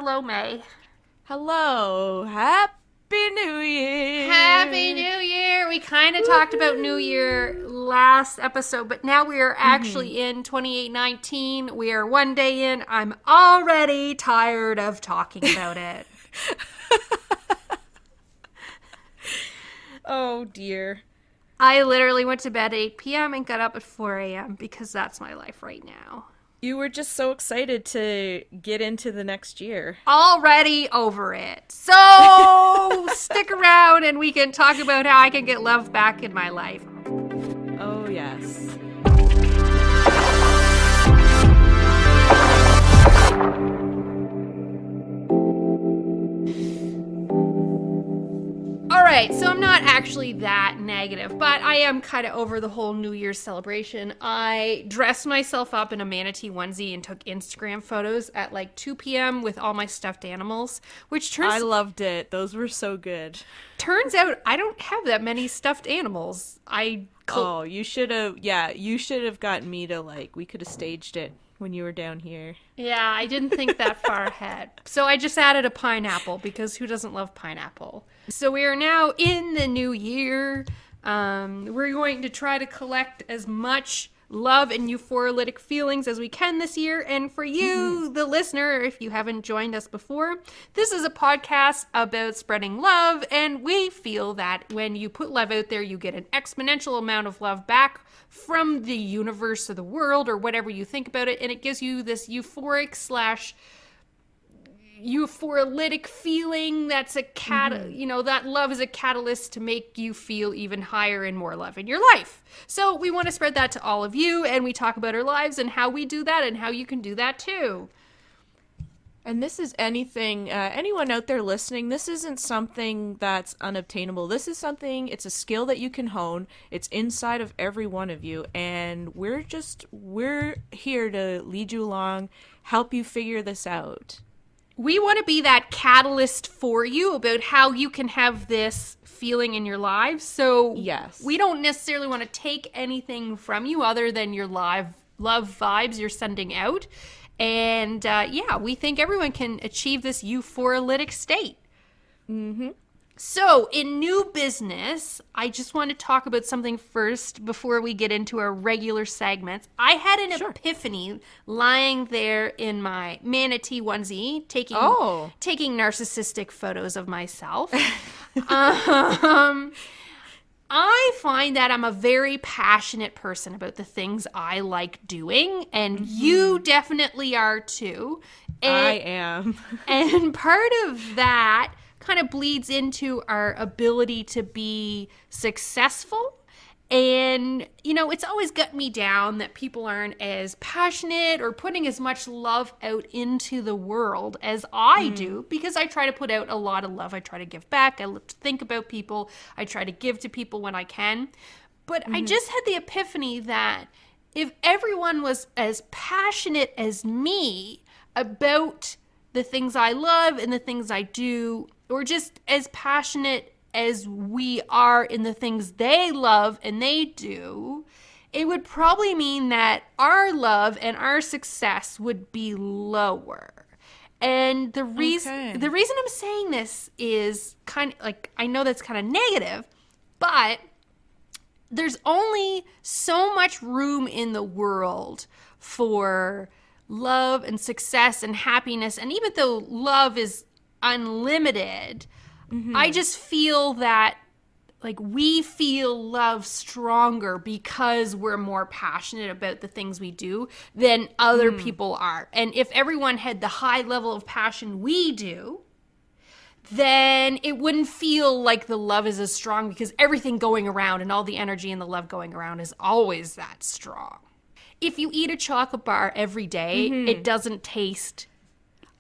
Hello, May. Hello. Happy New Year. Happy New Year! We kind of talked about New Year last episode, but now we are actually in 2819. We are one day in. I'm already tired of talking about it. Oh, dear. I literally went to bed at 8 p.m. and got up at 4 a.m. because that's my life right now. You were just so excited to get into the next year. Already over it. So stick around and we can talk about how I can get love back in my life. Oh, yes. Alright, so I'm not actually that negative, but I am kind of over the whole New Year's celebration. I dressed myself up in a manatee onesie and took Instagram photos at like 2 p.m. with all my stuffed animals, which I loved it. Those were so good. turns out I don't have that many stuffed animals. You should have, you should have gotten me to, we could have staged it when you were down here. Yeah, I didn't think that far ahead. So I just added a pineapple because who doesn't love pineapple? So we are now in the new year. We're going to try to collect as much love and euphoric feelings as we can this year. And for you, the listener, if you haven't joined us before, this is a podcast about spreading love. And we feel that when you put love out there, you get an exponential amount of love back from the universe or the world or whatever you think about it. And it gives you this euphoric feeling that's a that love is a catalyst to make you feel even higher and more love in your life. So we want to spread that to all of you, and we talk about our lives and how we do that and how you can do that too. And this is anyone out there listening, this isn't something that's unobtainable. This is it's a skill that you can hone. It's inside of every one of you. And we're here to lead you along, help you figure this out. We want to be that catalyst for you about how you can have this feeling in your lives. So yes, we don't necessarily want to take anything from you other than your love vibes you're sending out. And we think everyone can achieve this euphoric state. Mm-hmm. So in new business, I just want to talk about something first before we get into our regular segments. I had an epiphany lying there in my manatee onesie, taking narcissistic photos of myself. I find that I'm a very passionate person about the things I like doing, and you definitely are too. I am. And part of that kind of bleeds into our ability to be successful. And, it's always got me down that people aren't as passionate or putting as much love out into the world as I do, because I try to put out a lot of love. I try to give back. I love to think about people. I try to give to people when I can. But I just had the epiphany that if everyone was as passionate as me about the things I love and the things I do, or just as passionate as we are in the things they love and they do, it would probably mean that our love and our success would be lower. And the reason I'm saying this is kind of I know that's kind of negative, but there's only so much room in the world for love and success and happiness. And even though love is unlimited, I just feel that we feel love stronger because we're more passionate about the things we do than other people are. And if everyone had the high level of passion we do, then it wouldn't feel like the love is as strong, because everything going around and all the energy and the love going around is always that strong. If you eat a chocolate bar every day, it doesn't taste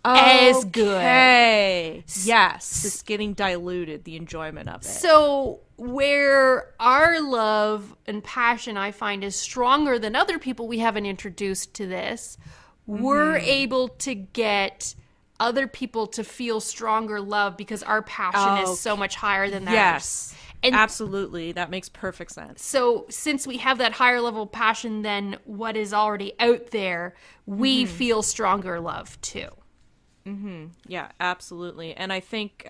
as good. Okay. Yes. It's getting diluted, the enjoyment of it. So where our love and passion, I find, is stronger than other people we haven't introduced to this, we're able to get other people to feel stronger love because our passion is so much higher than theirs. Yes. And absolutely. That makes perfect sense. So since we have that higher level of passion than what is already out there, we feel stronger love too. Yeah, absolutely. And I think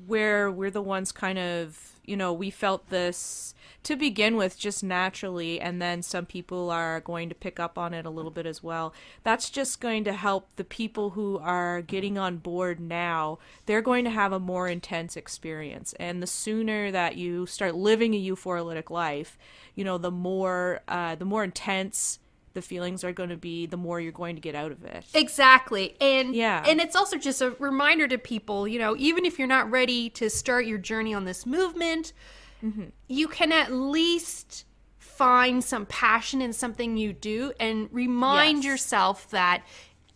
where we're the ones kind of, we felt this to begin with just naturally, and then some people are going to pick up on it a little bit as well. That's just going to help the people who are getting on board now. They're going to have a more intense experience. And the sooner that you start living a euphorilytic life, the more intense the feelings are going to be, the more you're going to get out of it. Exactly. And Yeah. and it's also just a reminder to people, even if you're not ready to start your journey on this movement, you can at least find some passion in something you do and remind Yes. yourself that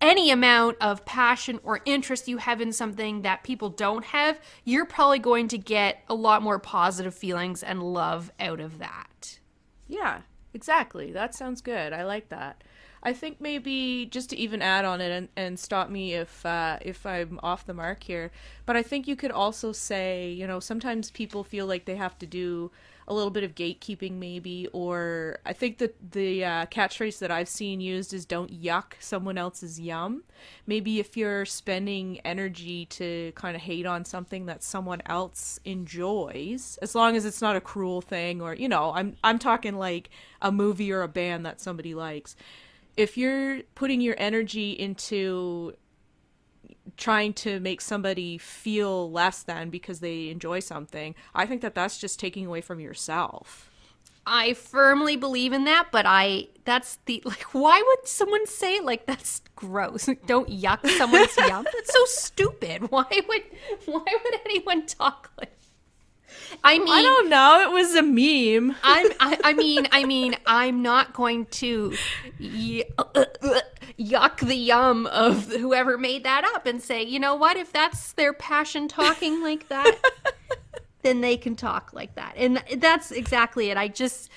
any amount of passion or interest you have in something that people don't have, you're probably going to get a lot more positive feelings and love out of that. Yeah, exactly. That sounds good. I like that. I think maybe just to even add on it and stop me if I'm off the mark here, but I think you could also say, sometimes people feel like they have to do a little bit of gatekeeping maybe, or I think that the catchphrase that I've seen used is "don't yuck someone else's yum." Maybe if you're spending energy to kind of hate on something that someone else enjoys, as long as it's not a cruel thing, or I'm talking like a movie or a band that somebody likes. If you're putting your energy into trying to make somebody feel less than because they enjoy something, I think that that's just taking away from yourself. I firmly believe in that, but why would someone say like that's gross? Don't yuck someone's yum. That's so stupid. Why would anyone talk like? I mean, I don't know. It was a meme. I mean, I'm not going to yuck the yum of whoever made that up and say, you know what? If that's their passion talking like that, then they can talk like that. And that's exactly it. I just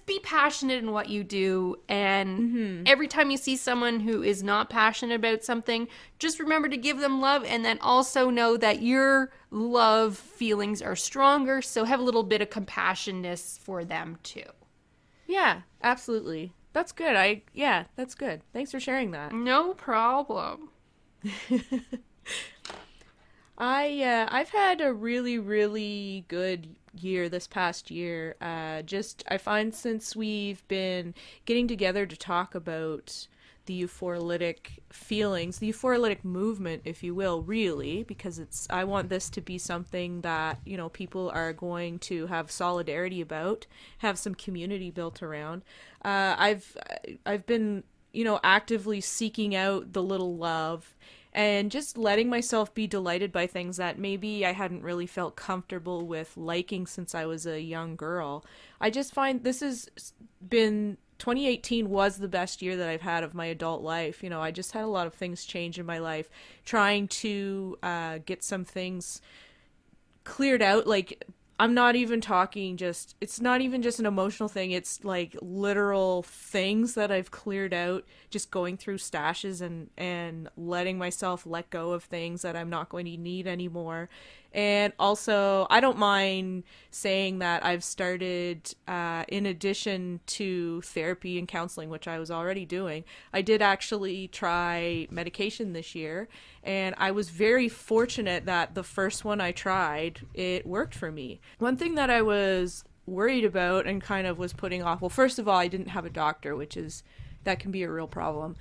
be passionate in what you do, and every time you see someone who is not passionate about something, just remember to give them love, and then also know that your love feelings are stronger, so have a little bit of compassion-ness for them too. Yeah, absolutely. That's good. That's good. Thanks for sharing that. No problem. I've had a really, really good year this past year. I find since we've been getting together to talk about the euphorolytic feelings, the euphorolytic movement, if you will, really, because I want this to be something that, people are going to have solidarity about, have some community built around. I've been, actively seeking out the little love and just letting myself be delighted by things that maybe I hadn't really felt comfortable with liking since I was a young girl. I just find 2018 was the best year that I've had of my adult life. I just had a lot of things change in my life, trying to get some things cleared out. Like, I'm not even talking it's not even just an emotional thing. It's like literal things that I've cleared out, just going through stashes and letting myself let go of things that I'm not going to need anymore. And also, I don't mind saying that I've started, in addition to therapy and counseling, which I was already doing, I did actually try medication this year. And I was very fortunate that the first one I tried, it worked for me. One thing that I was worried about and kind of was putting off, well, first of all, I didn't have a doctor, that can be a real problem.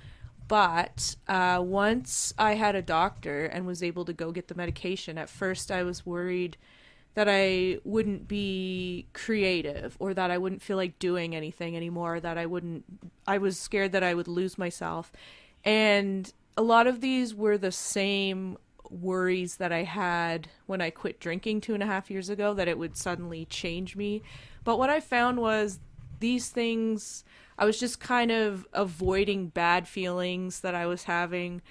But once I had a doctor and was able to go get the medication, at first I was worried that I wouldn't be creative, or that I wouldn't feel like doing anything anymore, I was scared that I would lose myself. And a lot of these were the same worries that I had when I quit drinking 2.5 years ago, that it would suddenly change me. But what I found was these things, I was just kind of avoiding bad feelings that I was having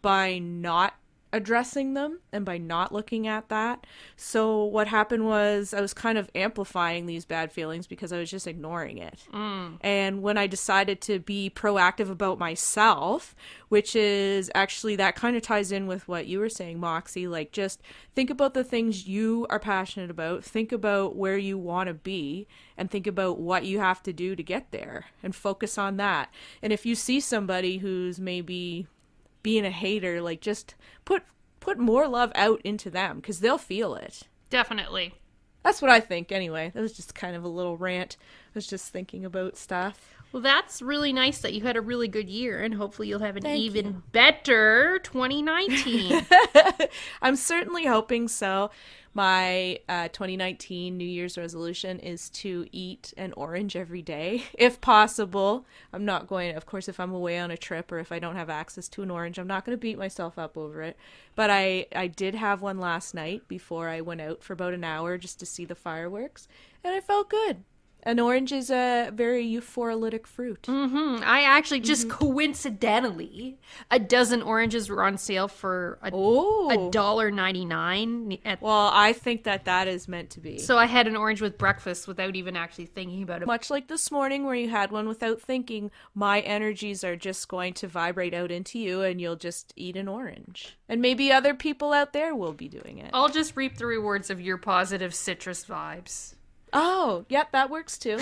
by not addressing them and by not looking at that. So what happened was I was kind of amplifying these bad feelings because I was just ignoring it. And when I decided to be proactive about myself, which is actually, that kind of ties in with what you were saying, Moxey, like, just think about the things you are passionate about, think about where you want to be, and think about what you have to do to get there, and focus on that. And if you see somebody who's maybe being a hater. Like, just put more love out into them, because they'll feel it. Definitely. That's what I think, anyway. That was just kind of a little rant. I was just thinking about stuff. Well, that's really nice that you had a really good year, and hopefully you'll have an Thank even you. better 2019. I'm certainly hoping so. My 2019 New Year's resolution is to eat an orange every day, if possible. I'm not going, of course, if I'm away on a trip or if I don't have access to an orange, I'm not going to beat myself up over it. But I did have one last night before I went out for about an hour just to see the fireworks, and I felt good. An orange is a very euphorolytic fruit. I actually just coincidentally, a dozen oranges were on sale for $1.99. Well, I think that is meant to be. So I had an orange with breakfast without even actually thinking about it. Much like this morning where you had one without thinking, my energies are just going to vibrate out into you and you'll just eat an orange. And maybe other people out there will be doing it. I'll just reap the rewards of your positive citrus vibes. Oh, yep, that works too.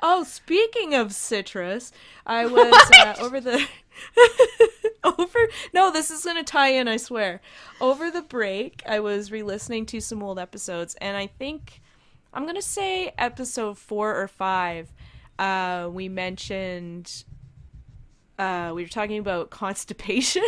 Oh, speaking of citrus, I was no, this is going to tie in, I swear. Over the break, I was re-listening to some old episodes, and I think, I'm going to say episode 4 or 5, we mentioned, we were talking about constipation.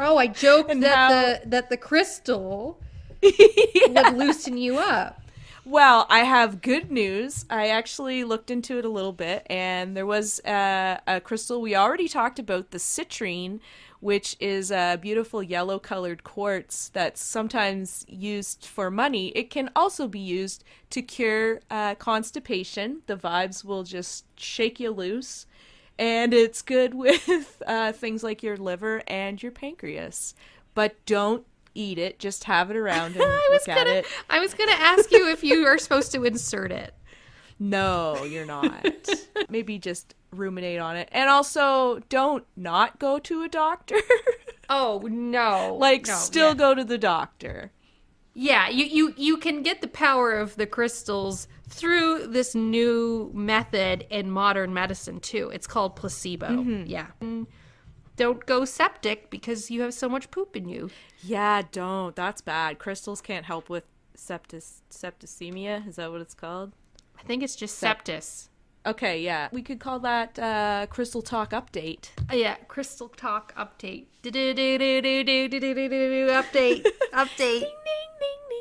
Oh, I joked And that the crystal would loosen you up. Well, I have good news. I actually looked into it a little bit, and there was a crystal we already talked about, the citrine, which is a beautiful yellow-colored quartz that's sometimes used for money. It can also be used to cure constipation. The vibes will just shake you loose, and it's good with things like your liver and your pancreas. But don't eat it, just have it around and look at it. I was gonna ask you if you are supposed to insert it. No, you're not. Maybe just ruminate on it. And also, don't not go to a doctor. Oh, no. Still go to the doctor. Yeah, you can get the power of the crystals through this new method in modern medicine, too. It's called placebo. Yeah. Don't go septic because you have so much poop in you. Yeah, don't. That's bad. Crystals can't help with septicemia. Is that what it's called? I think it's just septis. Okay, yeah. We could call that Crystal Talk Update. Yeah, Crystal Talk Update. Update. Update. Ding, ding,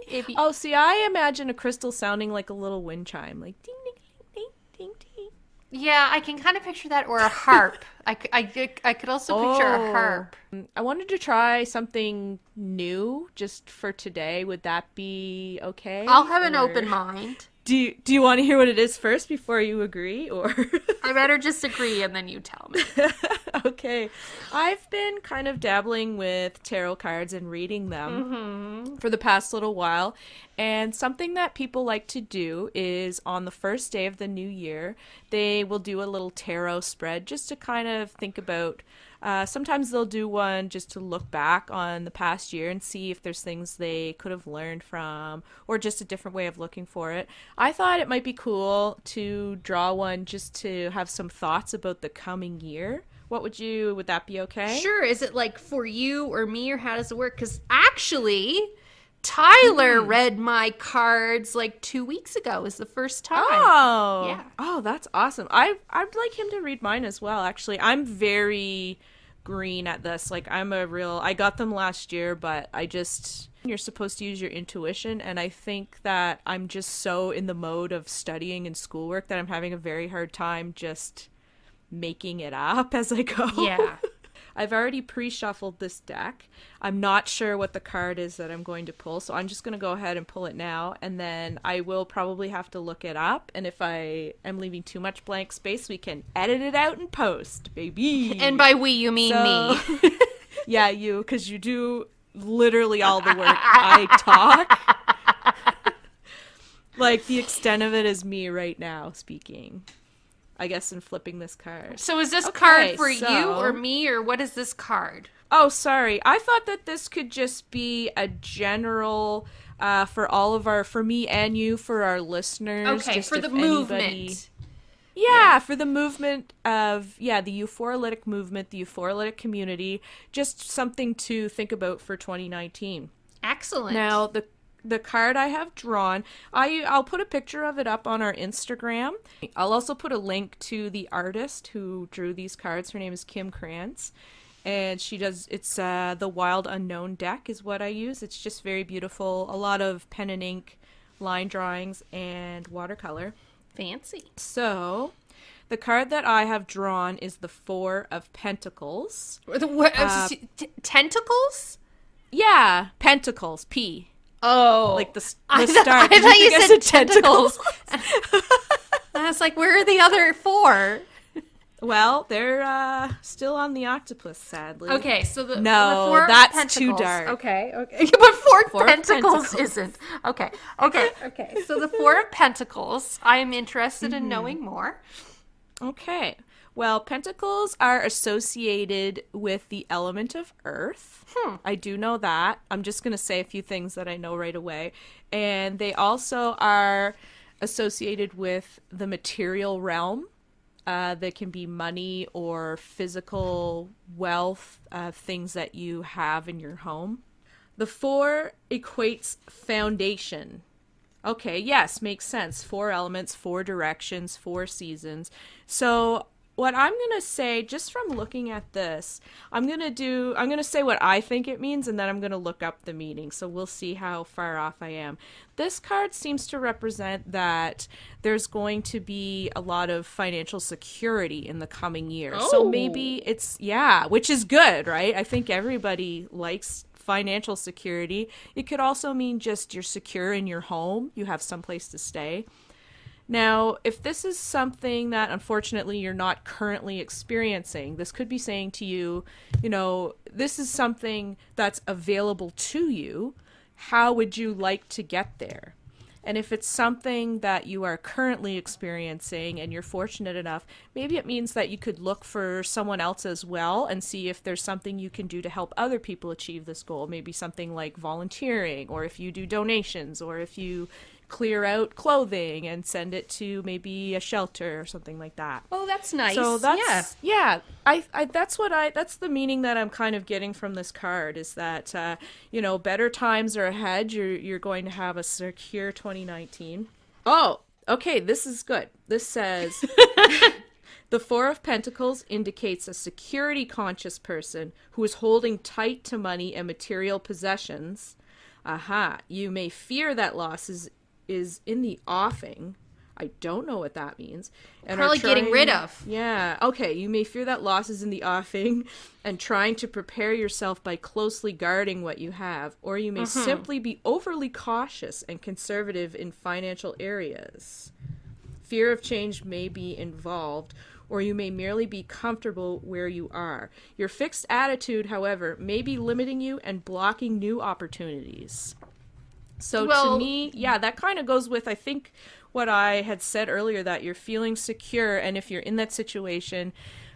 ding, ding. Oh, see, I imagine a crystal sounding like a little wind chime. Like, ding, ding, ding, ding, ding. Yeah, I can kind of picture that, or a harp. I could also picture a harp. I wanted to try something new just for today. Would that be okay? I'll have an open mind. Do you want to hear what it is first before you agree, or? I better just agree and then you tell me. Okay. I've been kind of dabbling with tarot cards and reading them for the past little while. And something that people like to do is on the first day of the new year, they will do a little tarot spread just to kind of think about. Sometimes they'll do one just to look back on the past year and see if there's things they could have learned from, or just a different way of looking for it. I thought it might be cool to draw one just to have some thoughts about the coming year. Would that be okay? Sure. Is it like for you or me, or how does it work? Because actually, Tyler read my cards like 2 weeks ago. Is the first time. Oh, yeah. Oh, that's awesome. I'd like him to read mine as well. Actually, I'm very green at this. Like, I got them last year, but you're supposed to use your intuition, and I think that I'm just so in the mode of studying and schoolwork that I'm having a very hard time just making it up as I go. Yeah. I've already pre-shuffled this deck. I'm not sure what the card is that I'm going to pull, so I'm just going to go ahead and pull it now, and then I will probably have to look it up, and if I am leaving too much blank space, we can edit it out and post, baby. And by we, you mean me. Yeah, you, because you do literally all the work. I talk. Like, the extent of it is me right now speaking. I guess in flipping this card. So is this card for you or me, or what is this card? Oh, sorry. I thought that this could just be a general for all of for me and you, for our listeners. Okay, just for the movement. Yeah, for the movement of, the euphorolytic movement, the euphorolytic community, just something to think about for 2019. Excellent. Now, the card I have drawn, I'll put a picture of it up on our Instagram. I'll also put a link to the artist who drew these cards. Her name is Kim Krantz. And it's the Wild Unknown deck is what I use. It's just very beautiful. A lot of pen and ink, line drawings, and watercolor. Fancy. So, the card that I have drawn is the Four of Pentacles. Tentacles? Yeah, Pentacles, P. Oh. Like the start. I thought you said tentacles. I was like, where are the other 4? Well, they're still on the octopus, sadly. Okay, so the Four that's of too dark. Okay. But four of Pentacles isn't. Okay. So the Four of Pentacles, I am interested in knowing more. Okay. Well, pentacles are associated with the element of earth. I do know that. I'm just going to say a few things that I know right away. And they also are associated with the material realm. That can be money or physical wealth, things that you have in your home. The 4 equates foundation. Okay, yes, makes sense. 4 elements, 4 directions, 4 seasons. So what I'm going to say, just from looking at this, I'm going to say what I think it means, and then I'm going to look up the meaning. So we'll see how far off I am. This card seems to represent that there's going to be a lot of financial security in the coming year. Oh. So maybe which is good, right? I think everybody likes financial security. It could also mean just you're secure in your home. You have someplace to stay. Now, if this is something that unfortunately you're not currently experiencing, this could be saying to you, this is something that's available to you. How would you like to get there? And if it's something that you are currently experiencing and you're fortunate enough, maybe it means that you could look for someone else as well and see if there's something you can do to help other people achieve this goal. Maybe something like volunteering, or if you do donations, or if you clear out clothing and send it to maybe a shelter or something like that. Oh, that's nice. So that's that's the meaning that I'm kind of getting from this card, is that better times are ahead. You're going to have a secure 2019. Oh, okay, this is good. This says the 4 of Pentacles indicates a security conscious person who is holding tight to money and material possessions. Aha, you may fear that loss is in the offing. I don't know what that means. And probably getting rid of. Yeah. Okay. You may fear that loss is in the offing and trying to prepare yourself by closely guarding what you have. Or you may simply be overly cautious and conservative in financial areas. Fear of change may be involved, or you may merely be comfortable where you are. Your fixed attitude, however, may be limiting you and blocking new opportunities. So to me, that kind of goes with, I think, what I had said earlier, that you're feeling secure, and if you're in that situation,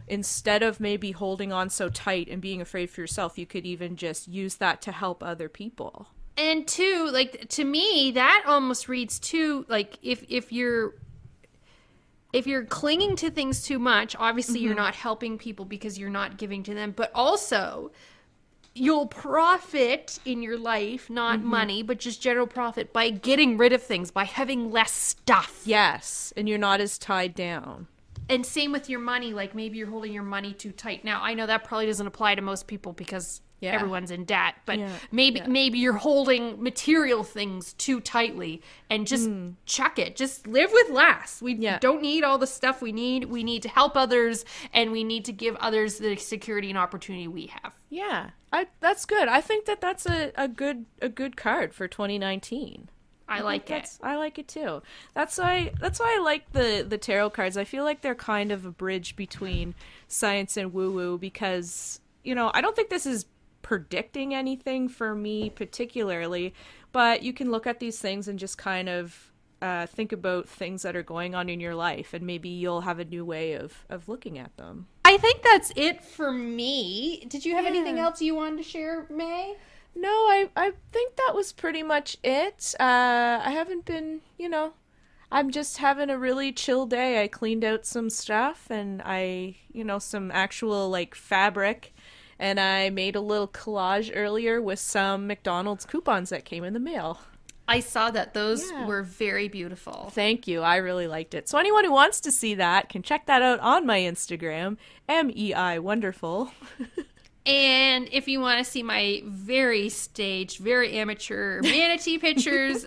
instead of maybe holding on so tight and being afraid for yourself, you could even just use that to help other people. And two, like, to me, that almost reads too, like, if you're clinging to things too much, obviously you're not helping people because you're not giving to them, but also you'll profit in your life, not money, but just general profit, by getting rid of things, by having less stuff. Yes, and you're not as tied down. And same with your money, like maybe you're holding your money too tight. Now, I know that probably doesn't apply to most people because everyone's in debt, but maybe you're holding material things too tightly, and just chuck it. Just live with less. We don't need all the stuff we need. We need to help others, and we need to give others the security and opportunity we have. Yeah, that's good. I think that's a good card for 2019. I like it. I like it too. That's why I like the tarot cards. I feel like they're kind of a bridge between science and woo-woo, because I don't think this is predicting anything for me particularly, but you can look at these things and just kind of think about things that are going on in your life, and maybe you'll have a new way of looking at them. I think that's it for me. Did you have anything else you wanted to share, May? No, I think that was pretty much it. I haven't been, I'm just having a really chill day. I cleaned out some stuff and some actual like fabric, and I made a little collage earlier with some McDonald's coupons that came in the mail. I saw that. Those Yeah. were very beautiful. Thank you. I really liked it. So anyone who wants to see that can check that out on my Instagram, MEI Wonderful. And if you want to see my very staged, very amateur manatee pictures,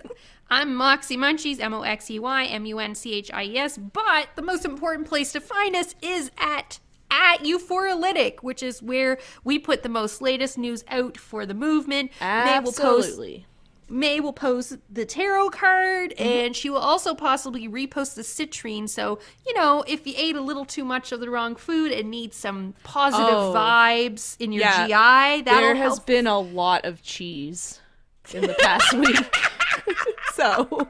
I'm Moxey Munchies, MOXEYMUNCHIES. But the most important place to find us is at Euphorialytic, which is where we put the most latest news out for the movement. Absolutely. May will post the tarot card, and she will also possibly repost the citrine. So, if you ate a little too much of the wrong food and need some positive vibes in your GI, that'll There has help. been a lot of cheese in the past week. So,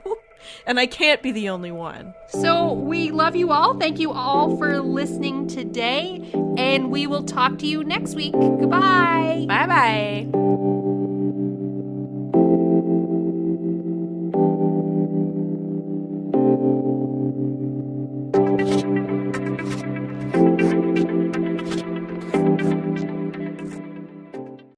and I can't be the only one. So we love you all. Thank you all for listening today, and we will talk to you next week. Goodbye. Bye-bye.